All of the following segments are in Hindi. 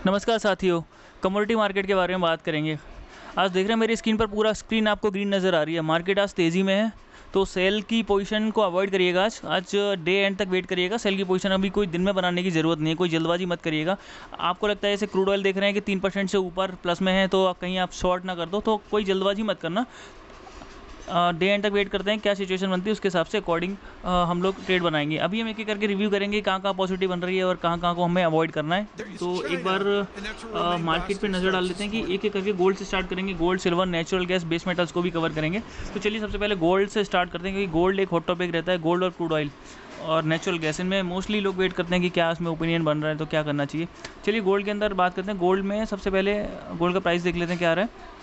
नमस्कार साथियों। कमोडिटी मार्केट के बारे में बात करेंगे। आज देख रहे हैं मेरी स्क्रीन पर पूरा स्क्रीन आपको ग्रीन नज़र आ रही है। मार्केट आज तेज़ी में है, तो सेल की पोजीशन को अवॉइड करिएगा। आज डे एंड तक वेट करिएगा। सेल की पोजीशन अभी कोई दिन में बनाने की ज़रूरत नहीं है, कोई जल्दबाजी मत करिएगा। आपको लगता है जैसे क्रूड ऑयल देख रहे हैं कि 3% से ऊपर प्लस में है, तो कहीं आप शॉर्ट ना कर दो, तो कोई जल्दबाजी मत करना। डे एंड तक वेट करते हैं, क्या सिचुएशन बनती है उसके हिसाब से अकॉर्डिंग हम लोग ट्रेड बनाएंगे। अभी हम एक एक करके रिव्यू करेंगे कहाँ कहाँ पॉजिटिव बन रही है और कहाँ कहाँ को हमें अवॉइड करना है। तो एक बार मार्केट पे नज़र डाल लेते हैं कि एक एक करके गोल्ड से स्टार्ट करेंगे। Gold, silver, natural gas, base metals को भी कवर करेंगे। तो चलिए सबसे पहले गोल्ड से स्टार्ट करते हैं, क्योंकि गोल्ड एक हॉट टॉपिक रहता है। गोल्ड और क्रूड ऑयल और नेचुरल गैस, इनमें मोस्टली लोग वेट करते हैं कि क्या इसमें ओपिनियन बन रहा है, तो क्या करना चाहिए। चलिए गोल्ड के अंदर बात करते हैं। गोल्ड में सबसे पहले गोल्ड का प्राइस देख लेते हैं क्या आ रहा है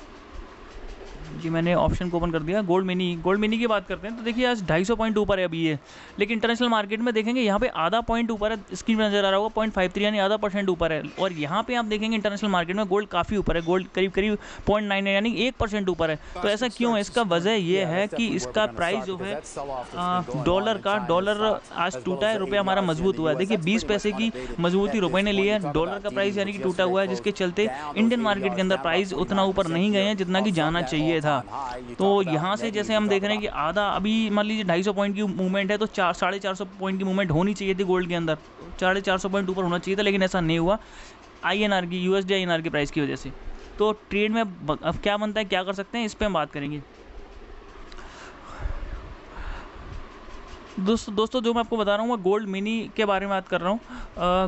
जी। मैंने ऑप्शन को ओपन कर दिया। गोल्ड मिनी की बात करते हैं, तो देखिए आज 250 पॉइंट ऊपर है अभी ये। लेकिन इंटरनेशनल मार्केट में देखेंगे यहाँ पे आधा पॉइंट ऊपर है। स्क्रीन पर नजर आ रहा होगा 0.53, यानी आधा % ऊपर है। और यहाँ पे आप देखेंगे इंटरनेशनल मार्केट में गोल्ड काफ़ी ऊपर है। गोल्ड करीब 0.9 यानी 1% ऊपर है। तो ऐसा क्यों है? इसका वजह ये है कि इसका प्राइस जो है डॉलर आज टूटा है। रुपया हमारा मजबूत हुआ है। देखिए 20 पैसे की मजबूती रुपये ने ली है। डॉलर का प्राइस यानी कि टूटा हुआ है, जिसके चलते इंडियन मार्केट के अंदर प्राइस उतना ऊपर नहीं गए हैं जितना कि जाना चाहिए था। तो यहाँ से जैसे हम देख रहे हैं कि आधा, अभी मान लीजिए 250 पॉइंट की मूवमेंट है, तो 450 पॉइंट की मूवमेंट होनी चाहिए थी गोल्ड के अंदर। 450 पॉइंट ऊपर होना चाहिए था, लेकिन ऐसा नहीं हुआ INR की, USD INR की प्राइस की वजह से। तो ट्रेड में अब क्या बनता है, क्या कर सकते हैं, इस पर हम बात करेंगे। दोस्तों जो मैं आपको बता रहा हूँ, मैं गोल्ड मिनी के बारे में बात कर रहा हूँ।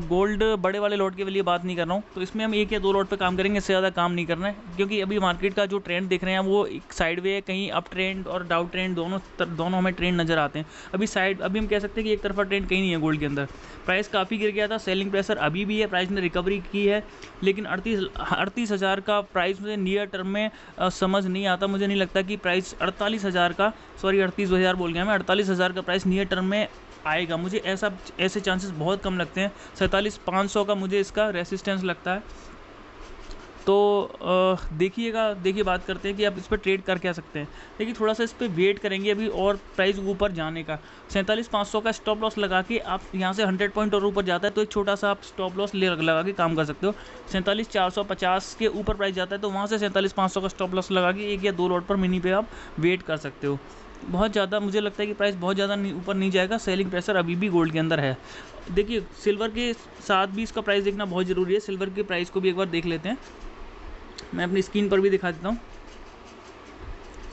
गोल्ड बड़े वाले लॉट के लिए बात नहीं कर रहा हूँ। तो इसमें हम एक या दो लॉट पे काम करेंगे, इससे ज़्यादा काम नहीं करना है, क्योंकि अभी मार्केट का जो ट्रेंड देख रहे हैं वो एक साइड वे है। कहीं अप ट्रेंड और डाउन ट्रेंड दोनों हमें ट्रेंड नज़र आते हैं। अभी हम कह सकते हैं कि एक तरफा ट्रेंड कहीं नहीं है गोल्ड के अंदर। प्राइस काफ़ी गिर गया था, सेलिंग प्रेशर अभी भी है, प्राइस ने रिकवरी की है, लेकिन 38,000 का प्राइस मुझे नियर टर्म में समझ नहीं आता। मुझे नहीं लगता कि प्राइस 48,000 का, सॉरी 38,000 बोल गया मैं, 48,000 का प्राइस नियर टर्म में आएगा। मुझे ऐसे चांसेस बहुत कम लगते हैं। 47,500 का मुझे इसका रेसिस्टेंस लगता है। तो देखिए बात करते हैं कि आप इस पर ट्रेड कर क्या सकते हैं। देखिए थोड़ा सा इस पर वेट करेंगे अभी और प्राइस ऊपर जाने का। 47,500 का स्टॉप लॉस लगा के आप यहाँ से 100 पॉइंट और ऊपर जाता है तो एक छोटा सा आप स्टॉप लॉस लगा के काम कर सकते हो। 47,450 के ऊपर प्राइस जाता है तो वहाँ से 47,500 का स्टॉप लॉस लगा के एक या दो लॉट पर मिनी पे आप वेट कर सकते हो। बहुत ज़्यादा मुझे लगता है कि प्राइस बहुत ज़्यादा ऊपर नहीं जाएगा। सेलिंग प्रेशर अभी भी गोल्ड के अंदर है। देखिए सिल्वर के साथ भी इसका प्राइस देखना बहुत ज़रूरी है। सिल्वर के प्राइस को भी एक बार देख लेते हैं। मैं अपनी स्क्रीन पर भी दिखा देता हूँ।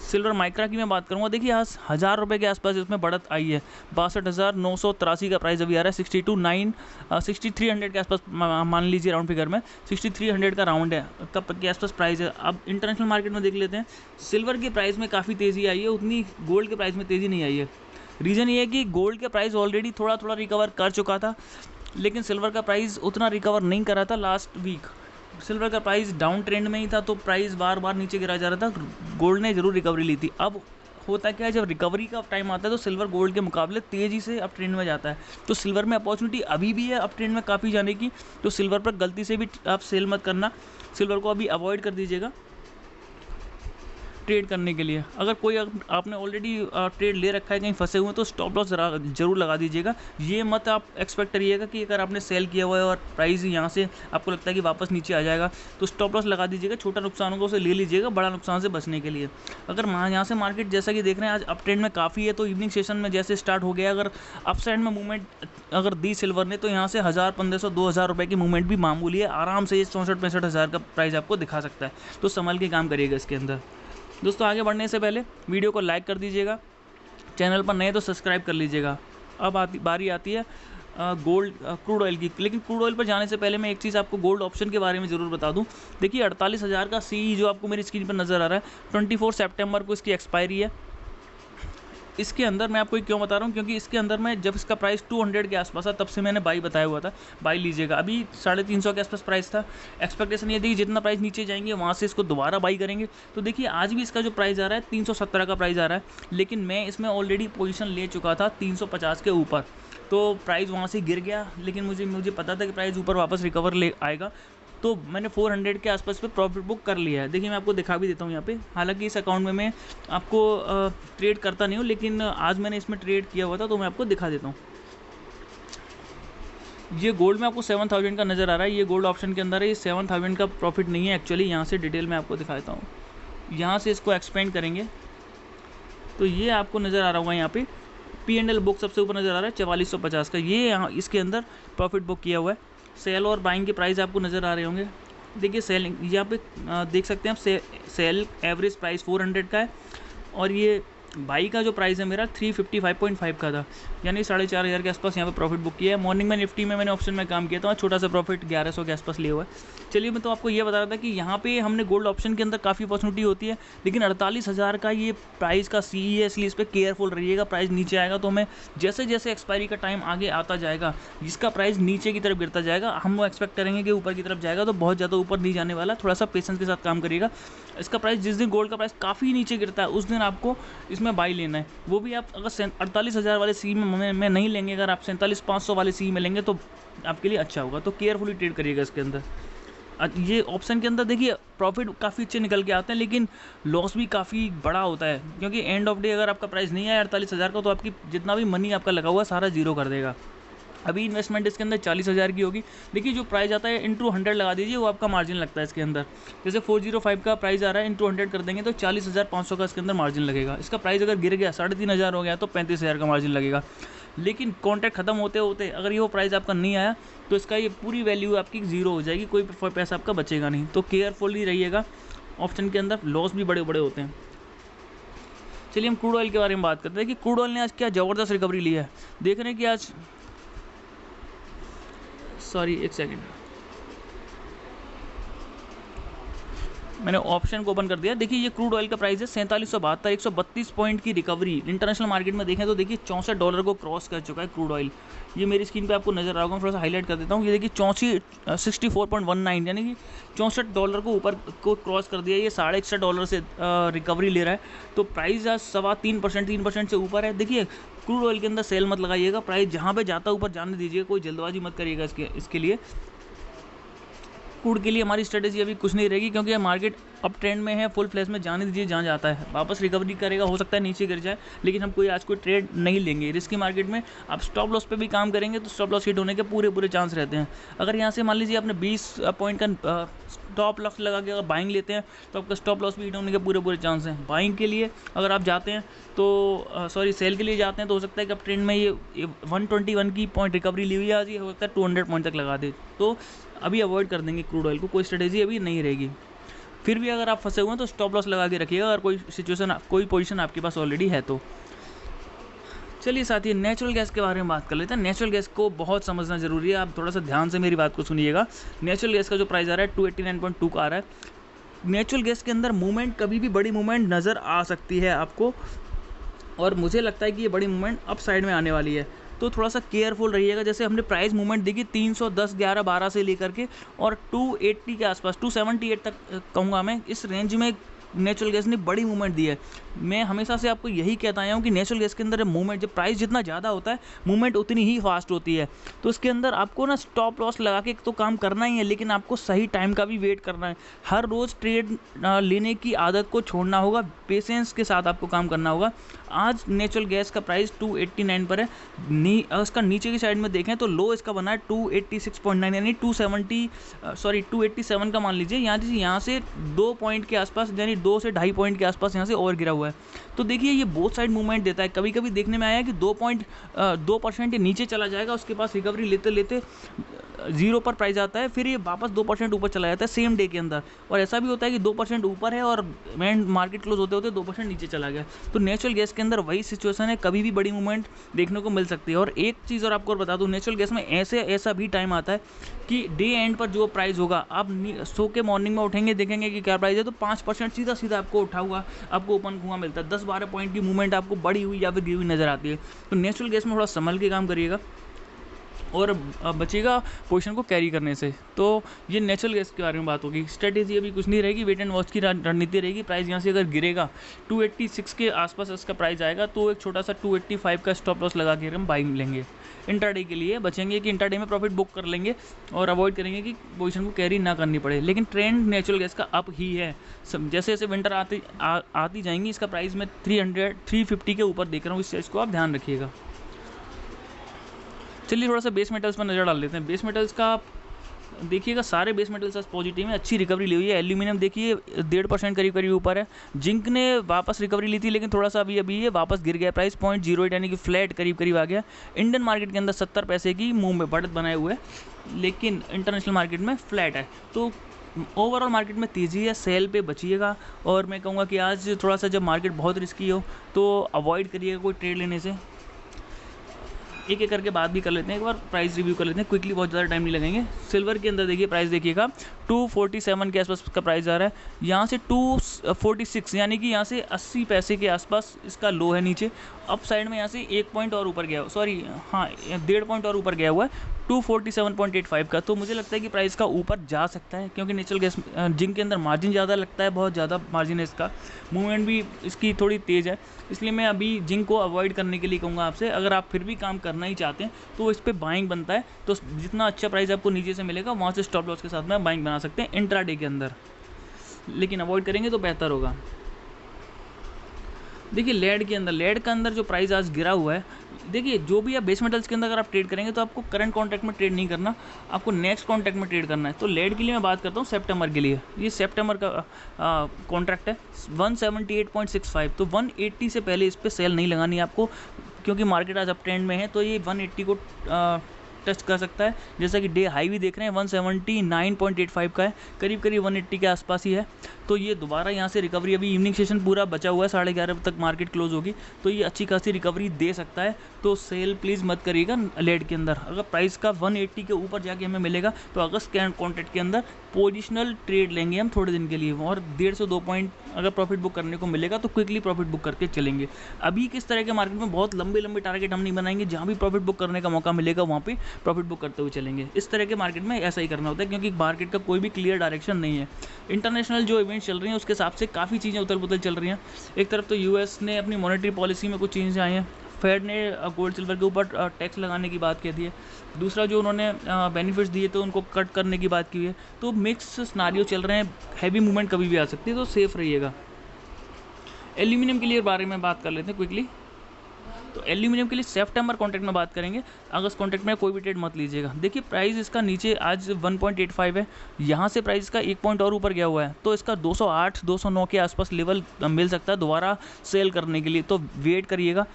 सिल्वर माइक्रा की मैं बात करूँगा, देखिए आज 1,000 रुपये के आसपास इसमें बढ़त आई है। 62,983 का प्राइस अभी आ रहा है। 6300 के आसपास मान लीजिए, राउंड फिगर में 6300 का राउंड है कब के आसपास प्राइस है। अब इंटरनेशनल मार्केट में देख लेते हैं। सिल्वर के प्राइस में काफ़ी तेज़ी आई है, उतनी गोल्ड के प्राइस में तेज़ी नहीं आई है। रीज़न ये है कि गोल्ड के प्राइस ऑलरेडी थोड़ा थोड़ा रिकवर कर चुका था, लेकिन सिल्वर का प्राइस उतना रिकवर नहीं करा था। लास्ट वीक सिल्वर का प्राइस डाउन ट्रेंड में ही था, तो प्राइस बार बार नीचे गिरा जा रहा था। गोल्ड ने ज़रूर रिकवरी ली थी। अब होता क्या है, जब रिकवरी का टाइम आता है तो सिल्वर गोल्ड के मुकाबले तेज़ी से अप ट्रेंड में जाता है। तो सिल्वर में अपॉर्चुनिटी अभी भी है अप ट्रेंड में काफ़ी जाने की। तो सिल्वर पर गलती से भी आप सेल मत करना। सिल्वर को अभी अवॉइड कर दीजिएगा ट्रेड करने के लिए। अगर कोई आपने ऑलरेडी ट्रेड ले रखा है, कहीं फंसे हुए हैं, तो स्टॉप लॉस जरूर लगा दीजिएगा। ये मत आप एक्सपेक्ट करिएगा कि अगर आपने सेल किया हुआ है और प्राइस यहाँ से आपको लगता है कि वापस नीचे आ जाएगा, तो स्टॉप लॉस लगा दीजिएगा। छोटा नुकसान होगा उसे ले लीजिएगा, बड़ा नुकसान से बचने के लिए। अगर यहाँ से मार्केट जैसा कि देख रहे हैं आज अप ट्रेंड में काफ़ी है, तो इवनिंग सेशन में जैसे स्टार्ट हो गया, अगर अप साइड में मूवमेंट अगर दी सिल्वर ने, तो यहाँ से 1,000, 1,500, 2,000 रुपये की मूवमेंट भी मामूली है। आराम से ये 64-65 का प्राइस आपको दिखा सकता है। तो संभल के काम करिएगा इसके अंदर। दोस्तों आगे बढ़ने से पहले वीडियो को लाइक कर दीजिएगा, चैनल पर नए तो सब्सक्राइब कर लीजिएगा। अब बारी आती है क्रूड ऑयल की। लेकिन क्रूड ऑयल पर जाने से पहले मैं एक चीज़ आपको गोल्ड ऑप्शन के बारे में ज़रूर बता दूं। देखिए 48,000 का CE जो आपको मेरी स्क्रीन पर नज़र आ रहा है, 24 सितंबर को इसकी एक्सपायरी है। इसके अंदर मैं आपको क्यों बता रहा हूँ, क्योंकि इसके अंदर मैं जब इसका प्राइस 200 के आसपास था, तब से मैंने बाई बताया हुआ था, बाई लीजिएगा। अभी 350 के आसपास प्राइस था। एक्सपेक्टेशन ये थी कि जितना प्राइस नीचे जाएंगे वहाँ से इसको दोबारा बाई करेंगे। तो देखिए आज भी इसका जो प्राइस आ रहा है 317 का प्राइस आ रहा है, लेकिन मैं इसमें ऑलरेडी पोजीशन ले चुका था 350 के ऊपर। तो प्राइस वहाँ से गिर गया, लेकिन मुझे पता था कि प्राइस ऊपर वापस रिकवर ले आएगा, तो मैंने 400 के आसपास पे प्रॉफिट बुक कर लिया है। देखिए मैं आपको दिखा भी देता हूँ यहाँ पे। हालांकि इस अकाउंट में मैं आपको ट्रेड करता नहीं हूँ, लेकिन आज मैंने इसमें ट्रेड किया हुआ था, तो मैं आपको दिखा देता हूँ। ये गोल्ड में आपको 7000 का नज़र आ रहा है, ये गोल्ड ऑप्शन के अंदर है, ये 7000 का प्रॉफिट नहीं है एक्चुअली। यहाँ से डिटेल में आपको दिखाता हूँ, यहाँ से इसको एक्सपेंड करेंगे तो ये आपको नज़र आ रहा होगा यहाँ पे P&L बुक सबसे ऊपर नज़र आ रहा है 4450 का, ये यहाँ इसके अंदर प्रॉफिट बुक किया हुआ है। सेल और बाइंग के प्राइस आपको नज़र आ रहे होंगे। देखिए सेलिंग यहाँ पे देख सकते हैं आप, सेल एवरेज प्राइस 400 का है और ये बाई का जो प्राइस है मेरा 355.5 का था, यानी 4500 के आसपास यहाँ पे प्रॉफिट बुक किया है। मॉर्निंग में निफ्टी में मैंने ऑप्शन में काम किया था, छोटा सा प्रॉफिट 1100 के आसपास लिया हुआ है। चलिए मैं तो आपको ये बता रहा था कि यहाँ पे हमने गोल्ड ऑप्शन के अंदर काफ़ी अपॉर्चुनिटी होती है, लेकिन 48,000 का ये प्राइस का सी है, इसलिए इस पर केयरफुल रहिएगा। प्राइस नीचे आएगा तो हमें जैसे जैसे एक्सपायरी का टाइम आगे आता जाएगा, जिसका प्राइस नीचे की तरफ गिरता जाएगा, हम वो एक्सपेक्ट करेंगे कि ऊपर की तरफ जाएगा, तो बहुत ज़्यादा ऊपर नहीं जाने वाला। थोड़ा सा पेशेंस के साथ काम करिएगा। इसका प्राइस जिस दिन गोल्ड का प्राइस काफ़ी नीचे गिरता है उस दिन आपको इसमें बाई लेना है, वो भी आप अगर 48,000 वाले सी में नहीं लेंगे, अगर आप 47,500 वाले सी में लेंगे तो आपके लिए अच्छा होगा। तो केयरफुली ट्रेड करिएगा इसके अंदर। ये ऑप्शन के अंदर देखिए प्रॉफिट काफ़ी अच्छे निकल के आते हैं, लेकिन लॉस भी काफ़ी बड़ा होता है, क्योंकि एंड ऑफ डे अगर आपका प्राइस नहीं आया 48,000 का तो आपकी जितना भी मनी आपका लगा हुआ सारा जीरो कर देगा। अभी इन्वेस्टमेंट इसके अंदर 40,000 की होगी। देखिए जो प्राइस आता है इंटू 100 लगा दीजिए, वो आपका मार्जिन लगता है इसके अंदर। जैसे 405 का प्राइस आ रहा है, इंटू 100 कर देंगे तो 40,500 का इसके अंदर मार्जिन लगेगा। इसका प्राइस अगर गिर गया 3,500 हो गया तो 35,000 का मार्जिन लगेगा। लेकिन कॉन्ट्रैक्ट खत्म होते होते अगर ये वो प्राइस आपका नहीं आया तो इसका ये पूरी वैल्यू आपकी जीरो हो जाएगी, कोई पैसा आपका बचेगा नहीं। तो केयरफुली रहिएगा, ऑप्शन के अंदर लॉस भी बड़े बड़े होते हैं। चलिए हम क्रूड ऑयल के बारे में बात करते हैं कि क्रूड ऑयल ने आज क्या ज़बरदस्त रिकवरी ली है। देख रहे हैं कि आज एक सेकंड, मैंने ऑप्शन को ओपन कर दिया। देखिए ये क्रूड ऑयल का प्राइस है 4772, 132 पॉइंट की रिकवरी। इंटरनेशनल मार्केट में देखें तो देखिए $64 को क्रॉस कर चुका है क्रूड ऑयल। ये मेरी स्क्रीन पे आपको नजर आ रहा होगा, थोड़ा सा हाईलाइट कर देता हूँ। ये देखिए 64.19 यानी कि $64 को ऊपर को क्रॉस कर दिया। ये $61.5 से रिकवरी ले रहा है, तो प्राइस आज 3% से ऊपर है। देखिए क्रूड ऑयल के अंदर सेल मत लगाइएगा, प्राइस जहाँ पे जाता है ऊपर जाने दीजिएगा, कोई जल्दबाजी मत करिएगा इसके लिए। क्रूड के लिए हमारी स्ट्रेटेजी अभी कुछ नहीं रहेगी, क्योंकि मार्केट अप ट्रेंड में है, फुल फ्लैश में जाने दीजिए, जहाँ जाता है वापस रिकवरी करेगा, हो सकता है नीचे गिर जाए, लेकिन हम आज कोई ट्रेड नहीं लेंगे। रिस्की मार्केट में आप स्टॉप लॉस पे भी काम करेंगे तो स्टॉप लॉस हिट होने के पूरे चांस रहते हैं। अगर यहाँ से मान लीजिए आपने 20 पॉइंट का स्टॉप लॉस लगा के अगर बाइंग लेते हैं तो आपका स्टॉप लॉस भी हिट होने के पूरे चांस हैं। बाइंग के लिए अगर आप जाते हैं तो सेल के लिए जाते हैं तो हो सकता है कि आप ट्रेंड में ये 121 की पॉइंट रिकवरी ली हुई है आज, ये हो सकता है 200 पॉइंट तक लगा दे, तो अभी अवॉइड कर देंगे क्रूड ऑयल को, कोई स्ट्रेटेजी अभी नहीं रहेगी। फिर भी अगर आप फंसे हुए हैं तो स्टॉप लॉस लगा के रखिएगा, अगर कोई पोजीशन आपके पास ऑलरेडी है तो। चलिए साथी नेचुरल गैस के बारे में बात कर लेते हैं। नेचुरल गैस को बहुत समझना जरूरी है, आप थोड़ा सा ध्यान से मेरी बात को सुनिएगा। नेचुरल गैस का जो प्राइस आ रहा है 289.2 का आ रहा है। नेचुरल गैस के अंदर मूवमेंट कभी भी बड़ी मूवमेंट नज़र आ सकती है आपको, और मुझे लगता है कि ये बड़ी मूवमेंट अप साइड में आने वाली है, तो थोड़ा सा केयरफुल रहिएगा। जैसे हमने प्राइस मूवमेंट देखी 310, 11, 12 से लेकर के और 280 के आसपास 278 तक कहूँगा मैं, इस रेंज में नेचुरल गैस ने बड़ी मूवमेंट दी है। मैं हमेशा से आपको यही कहता आया हूँ कि नेचुरल गैस के अंदर मूवमेंट, जब प्राइस जितना ज़्यादा होता है मूवमेंट उतनी ही फास्ट होती है। तो इसके अंदर आपको ना स्टॉप लॉस लगा के तो काम करना ही है, लेकिन आपको सही टाइम का भी वेट करना है। हर रोज़ ट्रेड लेने की आदत को छोड़ना होगा, पेशेंस के साथ आपको काम करना होगा। आज नेचुरल गैस का प्राइस 289 पर है। उसका नीचे की साइड में देखें तो लो इसका बना है 286.9 यानी 287 का मान लीजिए। यहाँ से 2 पॉइंट के आसपास यानी 2 से 2.5 पॉइंट के आसपास यहाँ से और गिरा हुआ है। तो देखिए ये बोथ साइड मूवमेंट देता है। कभी कभी देखने में आया कि 2% नीचे चला जाएगा, उसके पास रिकवरी लेते लेते 0 पर प्राइस आता है, फिर ये वापस 2% ऊपर चला जाता है सेम डे के अंदर। और ऐसा भी होता है कि 2% ऊपर है और मार्केट क्लोज होते होते 2% नीचे चला गया। तो नेचुरल गैस के अंदर वही सिचुएशन है, कभी भी बड़ी मूवमेंट देखने को मिल सकती है। और एक चीज़ और आपको बता दूं, नेचुरल गैस में ऐसा भी टाइम आता है कि डे एंड पर जो प्राइस होगा, आप सो के मॉर्निंग में उठेंगे देखेंगे कि क्या प्राइस है, तो 5% सीधा आपको उठा हुआ आपको ओपन हुआ मिलता है। 10-12 पॉइंट की मूवमेंट आपको बढ़ी हुई या फिर गिरी हुई नजर आती है। तो नेचुरल गैस में थोड़ा संभल के काम करिएगा और बचेगा पोजीशन को कैरी करने से। तो ये नेचुरल गैस के बारे में बात होगी। स्ट्रेटेजी अभी कुछ नहीं रहेगी, वेट एंड वॉच की रणनीति रहेगी। प्राइस यहाँ से अगर गिरेगा 286 के आसपास इसका प्राइस आएगा, तो एक छोटा सा 285 का स्टॉप लॉस लगा के हम बाइंग लेंगे। इंट्राडे के लिए बचेंगे कि इंट्राडे में प्रॉफिट बुक कर लेंगे और अवॉइड करेंगे कि पोजीशन को कैरी ना करनी पड़े। लेकिन ट्रेंड नेचुरल गैस का अप ही है। जैसे जैसे विंटर आती जाएंगी, इसका प्राइस मैं 350 के ऊपर देख रहा हूँ, इस चीज़ को आप ध्यान रखिएगा। चलिए थोड़ा सा बेस मेटल्स पर नज़र डाल लेते हैं। बेस मेटल्स का आप देखिएगा, सारे बेस मेटल्स आज पॉजिटिव में अच्छी रिकवरी ली हुई है। एल्यूमिनियम देखिए 1.5% करीब करीब ऊपर है। जिंक ने वापस रिकवरी ली थी, लेकिन थोड़ा सा अभी ये वापस गिर गया, प्राइस 0.08 यानी कि फ्लैट करीब करीब आ गया। इंडियन मार्केट के अंदर 70 पैसे की मुंह में बढ़त बनाए हुए, लेकिन इंटरनेशनल मार्केट में फ्लैट है। तो ओवरऑल मार्केट में तेज़ी है, सेल पे बचिएगा। और मैं कहूँगा कि आज थोड़ा सा जब मार्केट बहुत रिस्की हो तो अवॉइड करिएगा कोई ट्रेड लेने से। एक एक करके बात भी कर लेते हैं, एक बार प्राइस रिव्यू कर लेते हैं क्विकली, बहुत ज़्यादा टाइम नहीं लगेंगे। सिल्वर के अंदर देखिए प्राइस देखिएगा 247 के आसपास का प्राइस आ रहा है। यहाँ से 246 यानी कि यहाँ से 80 पैसे के आसपास इसका लो है नीचे। अप साइड में यहाँ से 1 पॉइंट और ऊपर गया, सॉरी हाँ 1.5 पॉइंट और ऊपर गया हुआ है 247.85 का। तो मुझे लगता है कि प्राइस का ऊपर जा सकता है, क्योंकि नेचुरल गैस जिंक के अंदर मार्जिन ज़्यादा लगता है, बहुत ज़्यादा मार्जिन है इसका, मूवमेंट भी इसकी थोड़ी तेज़ है। इसलिए मैं अभी जिंक को अवॉइड करने के लिए कहूँगा आपसे। अगर आप फिर भी काम करना ही चाहते हैं तो इस पर बाइंग बनता है, तो जितना अच्छा प्राइस आपको नीचे से मिलेगा वहाँ से स्टॉप लॉस के साथ में आप बाइंग बना सकते हैं इंट्राडे के अंदर, लेकिन अवॉइड करेंगे तो बेहतर होगा। देखिए लेड के अंदर जो प्राइस आज गिरा हुआ है, देखिए जो भी आप बेस मेटल्स के अंदर अगर आप ट्रेड करेंगे तो आपको करंट कॉन्ट्रैक्ट में ट्रेड नहीं करना, आपको नेक्स्ट कॉन्ट्रैक्ट में ट्रेड करना है। तो लेड के लिए मैं बात करता हूँ सितंबर के लिए, ये सितंबर का कॉन्ट्रैक्ट है 178.65। तो 180 से पहले इस पर सेल नहीं लगानी है आपको, क्योंकि मार्केट आज अप ट्रेंड में है, तो ये 180 को टच कर सकता है। जैसा कि डे हाई भी देख रहे हैं 179.85 का है, करीब करीब 180 के आसपास ही है। तो ये दोबारा यहाँ से रिकवरी, अभी इवनिंग सेशन पूरा बचा हुआ है, 11:30 बजे तक मार्केट क्लोज होगी, तो ये अच्छी खासी रिकवरी दे सकता है। तो सेल प्लीज़ मत करिएगा लेड के अंदर। अगर प्राइस का 180 के ऊपर जाके हमें मिलेगा तो अगस्त के कॉन्ट्रैक्ट के अंदर पोजिशनल ट्रेड लेंगे हम थोड़े दिन के लिए, और 1.5 से 2 पॉइंट अगर प्रॉफिट बुक करने को मिलेगा तो क्विकली प्रॉफिट बुक करके चलेंगे। अभी किस तरह के मार्केट में बहुत लंबे लंबे टारगेट हम नहीं बनाएंगे, जहाँ भी प्रॉफिट बुक करने का मौका मिलेगा वहाँ पे प्रॉफिट बुक करते हुए चलेंगे। इस तरह के मार्केट में ऐसा ही करना होता है, क्योंकि मार्केट का कोई भी क्लियर डायरेक्शन नहीं है। इंटरनेशनल जो इवेंट्स चल रही हैं उसके हिसाब से काफ़ी चीज़ें उथल पुथल चल रही हैं। एक तरफ तो यूएस ने अपनी मॉनेटरी पॉलिसी में कुछ चेंज आए हैं, फेड ने गोल्ड सिल्वर के ऊपर टैक्स लगाने की बात कहती है, दूसरा जो उन्होंने बेनिफिट्स दिए तो उनको कट करने की बात की है। तो मिक्स सिनेरियो चल रहे हैं, हैवी मूवमेंट कभी भी आ सकती है, तो सेफ रहिएगा। एल्यूमिनियम के लिए बारे में बात कर लेते हैं क्विकली। तो एल्यूमिनियम के लिए सितंबर कॉन्ट्रैक्ट में बात करेंगे, अगस्त कॉन्ट्रैक्ट में कोई भी ट्रेड मत लीजिएगा। देखिए प्राइस इसका नीचे आज 1.85 है, यहाँ से प्राइस का 1 पॉइंट और ऊपर गया हुआ है, तो इसका 208 209 के आसपास लेवल मिल सकता है दोबारा सेल करने के लिए। तो वेट करिएगा,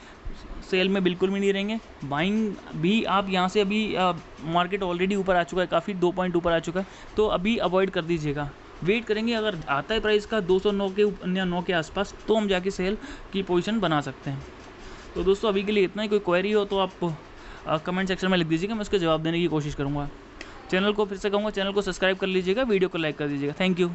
सेल में बिल्कुल भी नहीं रहेंगे। बाइंग भी आप यहाँ से अभी मार्केट ऑलरेडी ऊपर आ चुका है, काफ़ी 2 पॉइंट ऊपर आ चुका है, तो अभी अवॉइड कर दीजिएगा। वेट करेंगे, अगर आता है प्राइस का 209 के या 9 के आसपास तो हम जाके सेल की पोजीशन बना सकते हैं। तो दोस्तों अभी के लिए इतना ही। कोई क्वेरी हो तो आप कमेंट सेक्शन में लिख दीजिएगा, मैं उसके जवाब देने की कोशिश करूँगा। चैनल को फिर से कहूँगा, चैनल को सब्सक्राइब कर लीजिएगा, वीडियो को लाइक कर दीजिएगा। Thank you.